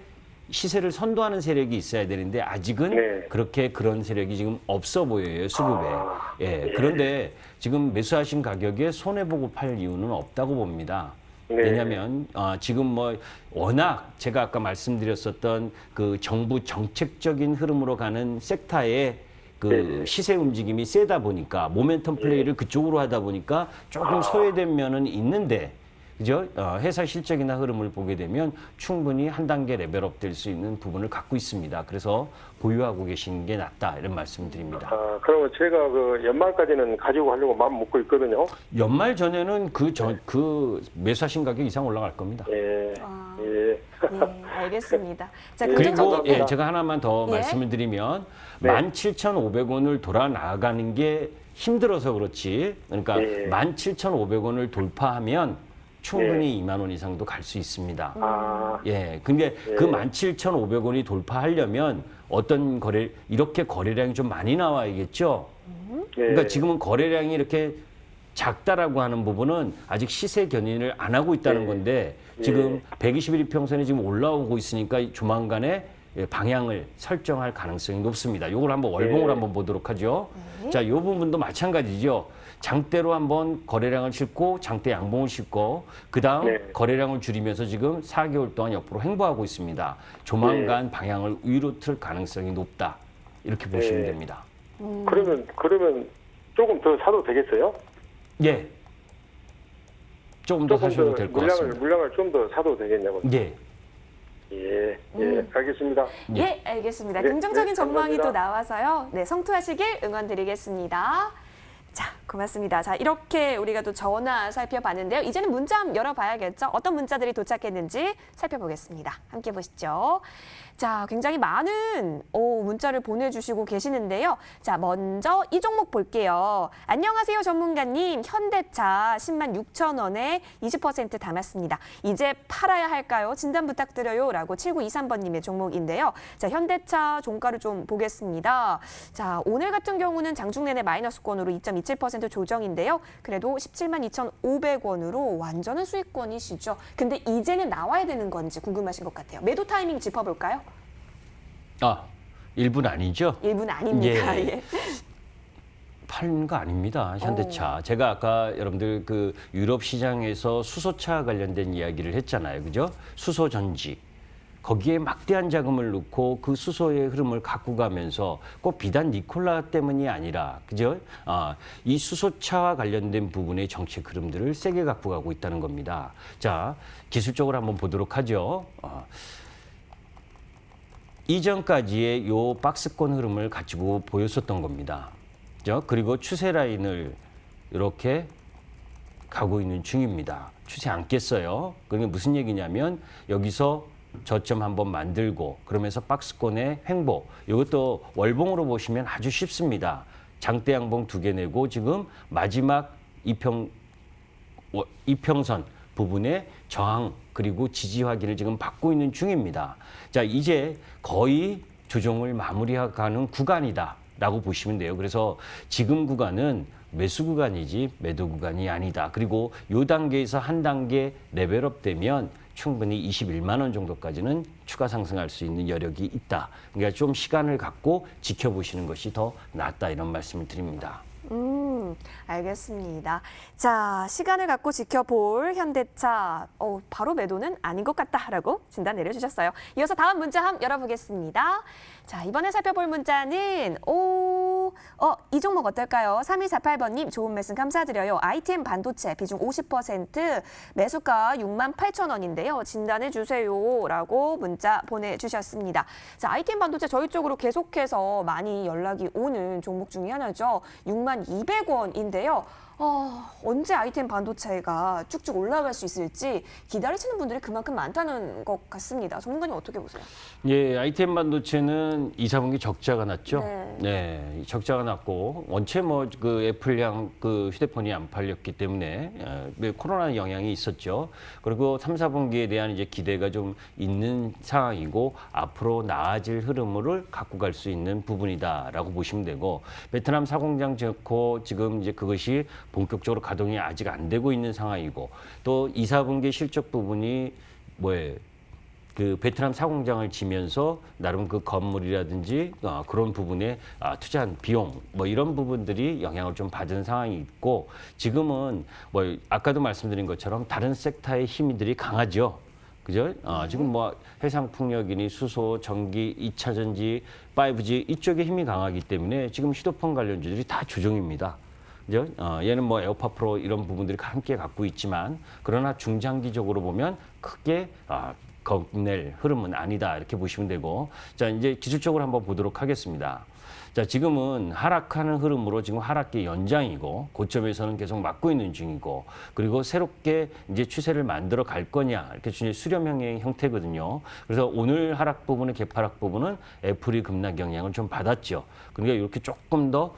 시세를 선도하는 세력이 있어야 되는데 아직은 네. 그렇게 그런 세력이 지금 없어 보여요, 수급에. 예. 그런데 지금 매수하신 가격에 손해보고 팔 이유는 없다고 봅니다. 네. 왜냐하면 지금 뭐 워낙 제가 아까 말씀드렸었던 그 정부 정책적인 흐름으로 가는 섹터에 그 네. 시세 움직임이 세다 보니까 모멘텀 플레이를 그쪽으로 하다 보니까 조금 소외된 면은 있는데 그죠? 회사 실적이나 흐름을 보게 되면 충분히 한 단계 레벨업 될 수 있는 부분을 갖고 있습니다. 그래서 보유하고 계시는 게 낫다 이런 말씀드립니다. 그러면 제가 그 연말까지는 가지고 하려고 마음 먹고 있거든요. 연말 전에는 그 매수하신 가격 이상 올라갈 겁니다. 예. 예. 예, 알겠습니다. 자, 네, 그리고 감사합니다. 제가 하나만 더 예. 말씀을 드리면 네. 17,500원을 돌아 나가는 게 힘들어서 그렇지. 그러니까 네. 17,500원을 돌파하면 충분히 2만 원 이상도 갈 수 있습니다. 예. 근데 그 17,500원이 돌파하려면 어떤 이렇게 거래량이 좀 많이 나와야겠죠. 그러니까 지금은 거래량이 이렇게 작다라고 하는 부분은 아직 시세 견인을 안 하고 있다는 건데 지금 121일 평선이 지금 올라오고 있으니까 조만간에 방향을 설정할 가능성이 높습니다. 이걸 한번 월봉으로 한번 보도록 하죠. 자, 이 부분도 마찬가지죠. 장대로 한번 거래량을 싣고 장대 양봉을 싣고 그다음 거래량을 줄이면서 지금 4개월 동안 옆으로 횡보하고 있습니다. 조만간 방향을 위로 틀 가능성이 높다. 이렇게 보시면 됩니다. 그러면 조금 더 사도 되겠어요? 예. 조금 더 사셔도 될 것 같습니다. 물량을 좀 더 사도 되겠냐고. 예. 예, 알겠습니다. 예, 알겠습니다. 네, 긍정적인 네, 전망이 또 감사합니다. 나와서요. 네, 성투하시길 응원드리겠습니다. 자, 고맙습니다. 자, 이렇게 우리가 또 전화 살펴봤는데요. 이제는 문자 한번 열어봐야겠죠. 어떤 문자들이 도착했는지 살펴보겠습니다. 함께 보시죠. 자, 굉장히 많은 문자를 보내주시고 계시는데요. 자, 먼저 이 종목 볼게요. 안녕하세요, 전문가님. 현대차 10만 6천 원에 20% 담았습니다. 이제 팔아야 할까요? 진단 부탁드려요. 라고 7923번님의 종목인데요. 자, 현대차 종가를 좀 보겠습니다. 자, 오늘 같은 경우는 장중 내내 마이너스권으로 2.27% 조정인데요. 그래도 17만 2,500원으로 완전한 수익권이시죠. 근데 이제는 나와야 되는 건지 궁금하신 것 같아요. 매도 타이밍 짚어볼까요? 1분 아니죠? 1분 아닙니다. 예. 예. 파는 거 아닙니다. 현대차. 제가 아까 여러분들 그 유럽 시장에서 수소차 관련된 이야기를 했잖아요. 그죠? 수소 전지. 거기에 막대한 자금을 넣고 그 수소의 흐름을 갖고 가면서 꼭 비단 니콜라 때문이 아니라, 그죠? 이 수소차와 관련된 부분의 정책 흐름들을 세게 갖고 가고 있다는 겁니다. 자, 기술적으로 한번 보도록 하죠. 이전까지의 요 박스권 흐름을 가지고 보였었던 겁니다. 그죠? 그리고 추세 라인을 이렇게 가고 있는 중입니다. 추세 안 깼어요. 그게 무슨 얘기냐면 여기서 저점 한번 만들고 그러면서 박스권의 횡보. 이것도 월봉으로 보시면 아주 쉽습니다. 장대 양봉 2개 내고 지금 마지막 이평선 부분에 저항 그리고 지지 확인을 지금 받고 있는 중입니다. 자, 이제 거의 조정을 마무리해가는 구간이다라고 보시면 돼요. 그래서 지금 구간은 매수 구간이지 매도 구간이 아니다. 그리고 이 단계에서 한 단계 레벨업 되면 충분히 21만 원 정도까지는 추가 상승할 수 있는 여력이 있다. 그러니까 좀 시간을 갖고 지켜보시는 것이 더 낫다 이런 말씀을 드립니다. 알겠습니다. 자, 시간을 갖고 지켜볼 현대차. 바로 매도는 아닌 것 같다라고 진단 내려주셨어요. 이어서 다음 문자 함 열어보겠습니다. 자, 이번에 살펴볼 문자는 이 종목 어떨까요? 3248번님 좋은 말씀 감사드려요. ITM 반도체 비중 50% 매수가 68,000원인데요. 진단해 주세요라고 문자 보내주셨습니다. 자, ITM 반도체 저희 쪽으로 계속해서 많이 연락이 오는 종목 중에 하나죠. 62,200원인데요. 언제 ITM 반도체가 쭉쭉 올라갈 수 있을지 기다리시는 분들이 그만큼 많다는 것 같습니다. 전문가님 어떻게 보세요? 예, ITM 반도체는 2, 4분기 적자가 났죠. 네. 네, 적자가 났고 원체 뭐 그 애플량 그 휴대폰이 안 팔렸기 때문에 코로나 영향이 있었죠. 그리고 3, 4분기에 대한 이제 기대가 좀 있는 상황이고 앞으로 나아질 흐름을 갖고 갈 수 있는 부분이다라고 보시면 되고 베트남 사공장 짓고 지금 이제 그것이 본격적으로 가동이 아직 안 되고 있는 상황이고 또 2, 4분기 실적 부분이 그 베트남 사공장을 지면서 나름 그 건물이라든지 그런 부분에 투자한 비용 뭐 이런 부분들이 영향을 좀 받은 상황이 있고 지금은 뭐 아까도 말씀드린 것처럼 다른 섹터의 힘들이 강하죠. 그죠? 지금 뭐 해상풍력이니 수소, 전기, 2차 전지, 5G 이쪽에 힘이 강하기 때문에 지금 휴대폰 관련주들이 다 조정입니다. 그죠? 얘는 뭐 에어팟 프로 이런 부분들이 함께 갖고 있지만 그러나 중장기적으로 보면 크게 겁낼 흐름은 아니다 이렇게 보시면 되고 자 이제 기술적으로 한번 보도록 하겠습니다. 자 지금은 하락하는 흐름으로 지금 하락기 연장이고 고점에서는 계속 막고 있는 중이고 그리고 새롭게 이제 추세를 만들어 갈 거냐 이렇게 수렴형의 형태거든요. 그래서 오늘 하락 부분의 개파락 부분은 애플이 급락 영향을 좀 받았죠. 그러니까 이렇게 조금 더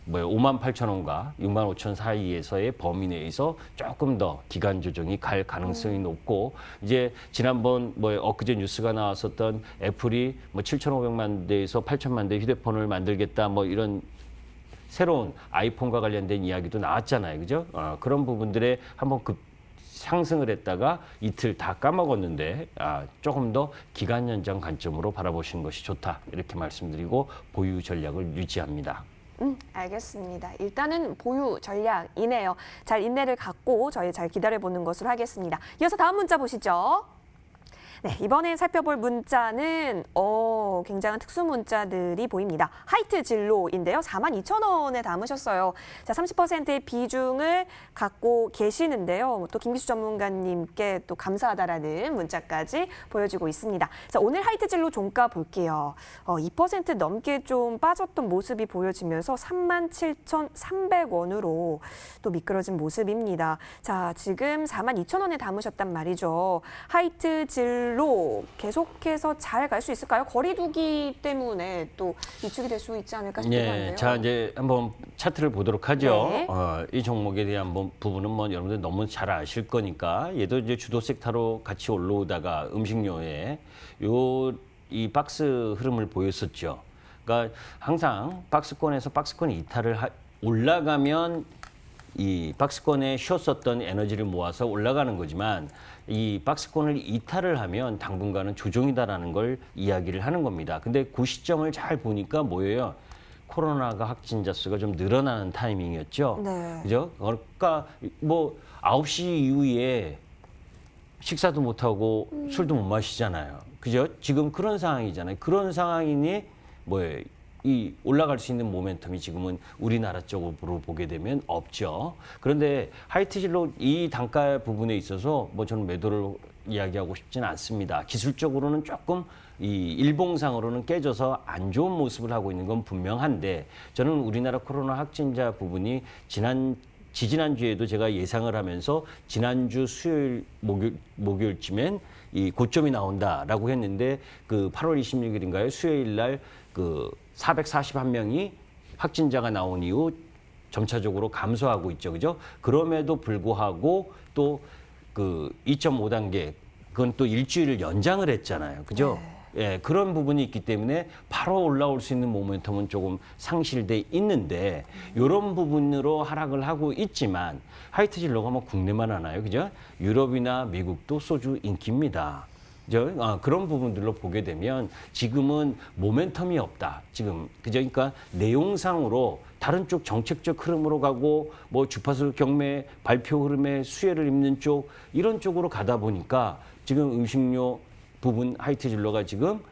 58,000원과 65,000원 사이에서의 범위 내에서 조금 더 기간 조정이 갈 가능성이 높고 이제 지난번 엊그제 뉴스가 나왔었던 애플이 7,500만 대에서 8,000만 대 휴대폰을 만들겠다 이런 새로운 아이폰과 관련된 이야기도 나왔잖아요. 그죠? 그런 부분들에 한번 상승을 했다가 이틀 다 까먹었는데 조금 더 기간 연장 관점으로 바라보시는 것이 좋다. 이렇게 말씀드리고 보유 전략을 유지합니다. 알겠습니다. 일단은 보유 전략이네요. 잘 인내를 갖고 저희 잘 기다려보는 것으로 하겠습니다. 이어서 다음 문자 보시죠. 네, 이번에 살펴볼 문자는 굉장한 특수 문자들이 보입니다. 하이트 진로인데요. 42,000원에 담으셨어요. 자, 30%의 비중을 갖고 계시는데요. 또 김기수 전문가님께 또 감사하다라는 문자까지 보여지고 있습니다. 자, 오늘 하이트 진로 종가 볼게요. 2% 넘게 좀 빠졌던 모습이 보여지면서 37,300원으로 또 미끄러진 모습입니다. 자, 지금 42,000원에 담으셨단 말이죠. 하이트 진로 계속해서 잘 갈 수 있을까요? 거리두기 때문에 또 위축이 될 수 있지 않을까 싶기도 한데요. 네, 자 이제 한번 차트를 보도록 하죠. 네. 이 종목에 대한 부분은 여러분들 너무 잘 아실 거니까 얘도 이제 주도 섹터로 같이 올라오다가 음식료에 이 박스 흐름을 보였었죠. 그러니까 항상 박스권에서 박스권 이탈을 올라가면 이 박스권에 쉬었었던 에너지를 모아서 올라가는 거지만 이 박스권을 이탈을 하면 당분간은 조정이다라는 걸 이야기를 하는 겁니다. 근데 그 시점을 잘 보니까 뭐예요? 코로나가 확진자 수가 좀 늘어나는 타이밍이었죠. 네. 그죠? 그러니까 9시 이후에 식사도 못 하고 술도 못 마시잖아요. 그죠? 지금 그런 상황이잖아요. 그런 상황이니 이 올라갈 수 있는 모멘텀이 지금은 우리나라 쪽으로 보게 되면 없죠. 그런데 하이트진로 이 단가 부분에 있어서 저는 매도를 이야기하고 싶지는 않습니다. 기술적으로는 조금 이 일봉상으로는 깨져서 안 좋은 모습을 하고 있는 건 분명한데 저는 우리나라 코로나 확진자 부분이 지지난주에도 제가 예상을 하면서 지난주 수요일 목요일쯤엔 이 고점이 나온다라고 했는데 그 8월 26일인가요? 수요일 날 441명이 확진자가 나온 이후 점차적으로 감소하고 있죠. 그죠? 그럼에도 불구하고 또 그 2.5단계 그건 또 일주일을 연장을 했잖아요. 그죠? 예, 그런 부분이 있기 때문에 바로 올라올 수 있는 모멘텀은 조금 상실돼 있는데 이런 부분으로 하락을 하고 있지만 하이트 진로가 국내만 하나요? 그죠? 유럽이나 미국도 소주 인기입니다. 그런 부분들로 보게 되면 지금은 모멘텀이 없다. 지금 그러니까 내용상으로 다른 쪽 정책적 흐름으로 가고 뭐 주파수 경매 발표 흐름에 수혜를 입는 쪽 이런 쪽으로 가다 보니까 지금 음식료 부분 하이트 진로가 지금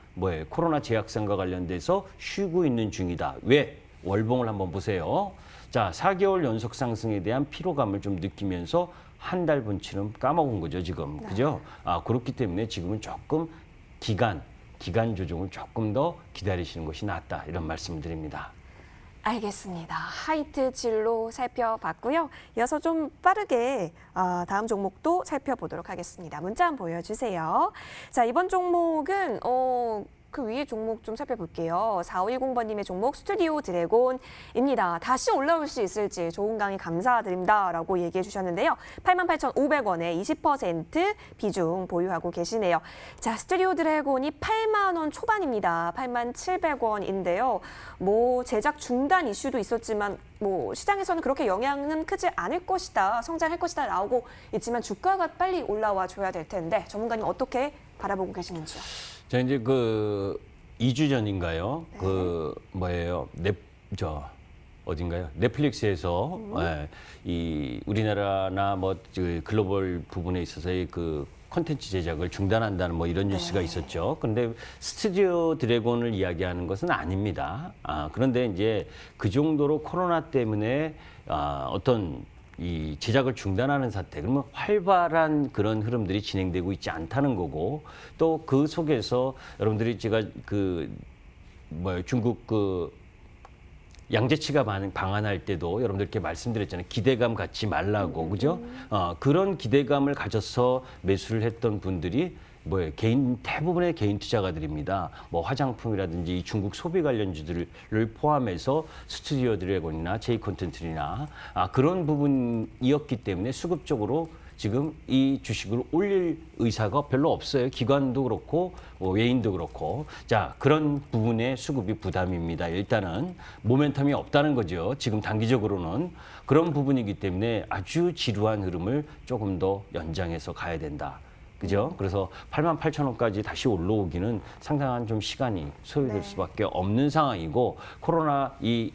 코로나 제약상과 관련돼서 쉬고 있는 중이다. 왜? 월봉을 한번 보세요. 자, 4개월 연속 상승에 대한 피로감을 좀 느끼면서 한 달 분치는 까먹은 거죠, 지금. 그죠? 그렇기 때문에 지금은 조금 기간 조정을 조금 더 기다리시는 것이 낫다. 이런 말씀을 드립니다. 알겠습니다. 하이트 진로 살펴봤고요. 이어서 좀 빠르게 다음 종목도 살펴보도록 하겠습니다. 문자 한번 보여주세요. 자, 이번 종목은 그 위에 종목 좀 살펴볼게요. 4510번님의 종목 스튜디오 드래곤입니다. 다시 올라올 수 있을지 좋은 강의 감사드립니다라고 얘기해 주셨는데요. 88,500원에 20% 비중 보유하고 계시네요. 자, 스튜디오 드래곤이 8만 원 초반입니다. 87,700원인데요. 제작 중단 이슈도 있었지만 시장에서는 그렇게 영향은 크지 않을 것이다, 성장할 것이다 나오고 있지만 주가가 빨리 올라와 줘야 될 텐데 전문가님 어떻게 바라보고 계시는지요? 자, 이제 2주 전인가요? 네. 어딘가요? 넷플릭스에서 이 우리나라나 글로벌 부분에 있어서의 콘텐츠 제작을 중단한다는 이런 뉴스가 있었죠. 그런데 스튜디오 드래곤을 이야기하는 것은 아닙니다. 그런데 이제 그 정도로 코로나 때문에 어떤 이 제작을 중단하는 사태, 그러면 활발한 그런 흐름들이 진행되고 있지 않다는 거고, 또 그 속에서 여러분들이 제가 중국 양재치가 방한할 때도 여러분들께 말씀드렸잖아요. 기대감 갖지 말라고, 그죠? 그런 기대감을 가져서 매수를 했던 분들이 대부분의 개인 투자가들입니다. 화장품이라든지 중국 소비 관련주들을 포함해서 스튜디오 드래곤이나 제이 콘텐츠나 그런 부분이었기 때문에 수급적으로 지금 이 주식을 올릴 의사가 별로 없어요. 기관도 그렇고 외인도 그렇고. 자, 그런 부분의 수급이 부담입니다. 일단은 모멘텀이 없다는 거죠. 지금 단기적으로는 그런 부분이기 때문에 아주 지루한 흐름을 조금 더 연장해서 가야 된다. 그죠? 그래서 88,000원까지 다시 올라오기는 상당한 좀 시간이 소요될 수밖에 없는 상황이고, 코로나 이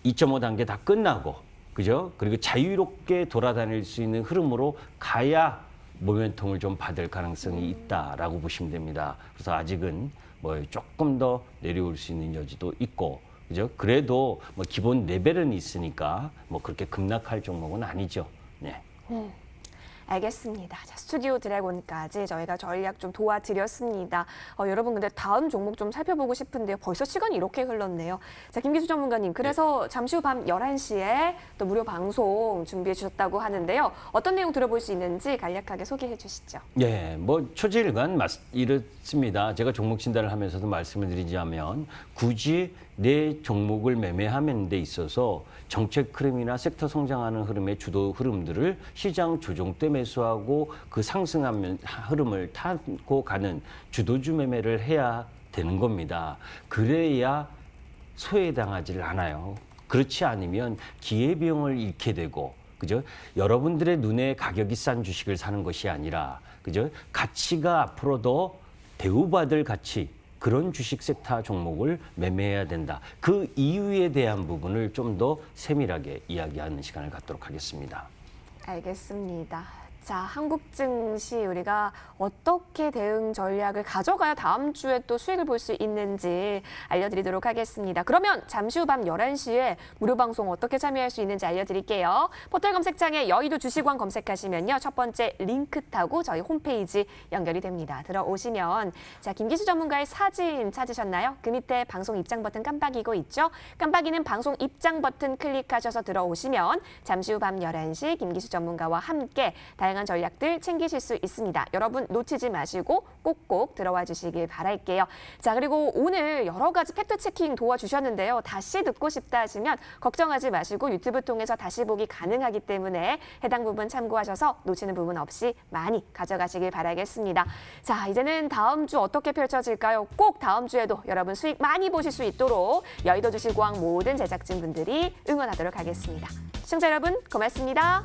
2.5 단계 다 끝나고, 그죠? 그리고 자유롭게 돌아다닐 수 있는 흐름으로 가야 모멘텀을 좀 받을 가능성이 있다라고 보시면 됩니다. 그래서 아직은 조금 더 내려올 수 있는 여지도 있고, 그죠? 그래도 기본 레벨은 있으니까 그렇게 급락할 종목은 아니죠. 네. 알겠습니다. 자, 스튜디오 드래곤까지 저희가 전략 좀 도와드렸습니다. 여러분 근데 다음 종목 좀 살펴보고 싶은데요. 벌써 시간이 이렇게 흘렀네요. 자, 김기수 전문가님, 그래서 잠시 후 밤 11시에 또 무료 방송 준비해 주셨다고 하는데요. 어떤 내용 들어볼 수 있는지 간략하게 소개해 주시죠. 예, 초지일관 이렇습니다. 제가 종목 진단을 하면서도 말씀을 드리자면 굳이 내 종목을 매매하는 데 있어서 정책 흐름이나 섹터 성장하는 흐름의 주도 흐름들을 시장 조정 때 매수하고 그 상승하면 흐름을 타고 가는 주도주 매매를 해야 되는 겁니다. 그래야 소외당하지를 않아요. 그렇지 않으면 기회비용을 잃게 되고, 그죠? 여러분들의 눈에 가격이 싼 주식을 사는 것이 아니라, 그죠? 가치가 앞으로도 대우받을 가치, 그런 주식 섹터 종목을 매매해야 된다. 그 이유에 대한 부분을 좀 더 세밀하게 이야기하는 시간을 갖도록 하겠습니다. 알겠습니다. 자, 한국 증시 우리가 어떻게 대응 전략을 가져가야 다음 주에 또 수익을 볼 수 있는지 알려드리도록 하겠습니다. 그러면 잠시 후 밤 11시에 무료 방송 어떻게 참여할 수 있는지 알려드릴게요. 포털 검색창에 여의도 주식왕 검색하시면요. 첫 번째 링크 타고 저희 홈페이지 연결이 됩니다. 들어오시면 자, 김기수 전문가의 사진 찾으셨나요? 그 밑에 방송 입장 버튼 깜빡이고 있죠? 깜빡이는 방송 입장 버튼 클릭하셔서 들어오시면 잠시 후 밤 11시 김기수 전문가와 함께 다양한 전략들 챙기실 수 있습니다. 여러분 놓치지 마시고 꼭꼭 들어와 주시길 바랄게요. 자, 그리고 오늘 여러 가지 팩트체킹 도와주셨는데요. 다시 듣고 싶다 하시면 걱정하지 마시고 유튜브 통해서 다시 보기 가능하기 때문에 해당 부분 참고하셔서 놓치는 부분 없이 많이 가져가시길 바라겠습니다. 자, 이제는 다음 주 어떻게 펼쳐질까요? 꼭 다음 주에도 여러분 수익 많이 보실 수 있도록 여의도 주식왕 모든 제작진분들이 응원하도록 하겠습니다. 시청자 여러분 고맙습니다.